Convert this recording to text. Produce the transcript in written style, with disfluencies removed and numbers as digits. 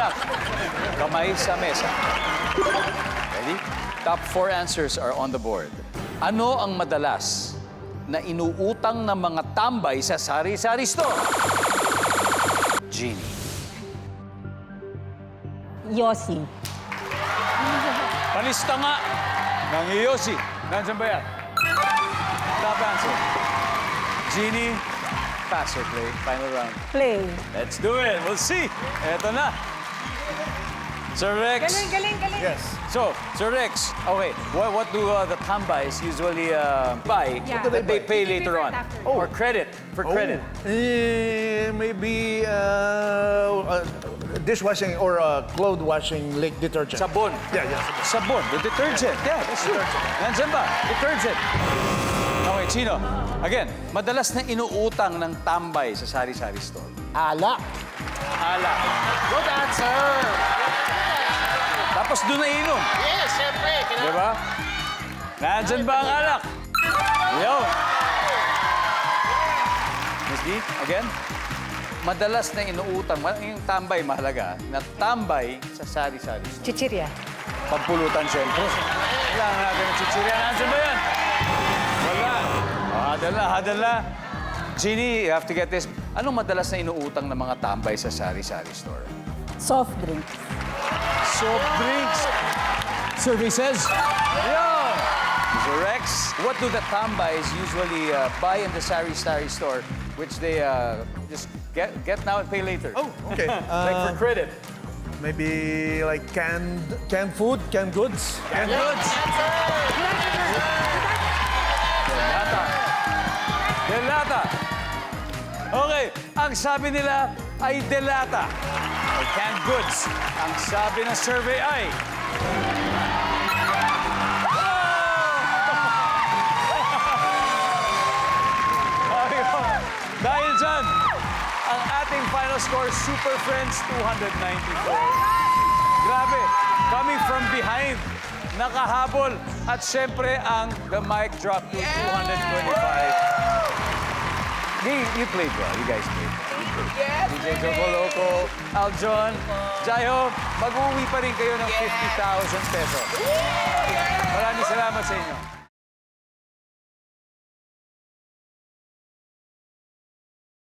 luck. Kamay sa mesa. Ready? Top 4 answers are on the board. Ano ang madalas na inuutang ng mga tambay sa sari-sari store? Jeannie. Yossi. Panista nga ng Yossi. Nandiyan ba yan? Top answer. Jeannie, pass or play? Final round. Play. Let's do it. We'll see. Eto na. Sir Rex. Galing. Yes. So, Sir Rex, okay, what do the tambays usually buy Yeah. that they pay later on? After. Or credit, for credit. Maybe dishwashing or clothes washing detergent. Sabon. Yeah. Sabon, the detergent. Yeah, that's true. Nandiyan ba? Detergent. Okay, Chino. Again, madalas na inuutang ng tambay sa sari-sari store. Alak. Alak. Good answer. Tapos doon na inom. Yes, syempre. Di ba? Nandyan ba ang alak? Yo! Miss D, again? Madalas na inuutang, yung tambay mahalaga, na tambay sa sari-sari. Chichirya. Pampulutan, siyempre. Kailangan natin ng chichirya. Nandyan ba yan? Wala. Hadal na. Jeannie, you have to get this. Anong madalas na inuutang ng mga tambay sa sari-sari store? Soft drink. Soft drinks. Survey says, yeah. Mr. Rex, what do the tambays usually buy in the sari-sari store, which they just get now and pay later? Oh, okay. Like for credit. Maybe like canned food, canned goods. Canned goods. Delata. Okay, ang sabi nila ay delata. O canned goods. Ang sabi ng survey ay... Dahil dyan, ang ating final score, Super Friends 294. Grabe, coming from behind, nakahabol. At syempre, ang the mic drop to 225. You played well. You guys played well. Yes, DJ Joco Loco, Aljon, Jaiho, mag-uwi pa rin kayo ng 50,000 pesos. Maraming salamat sa inyo.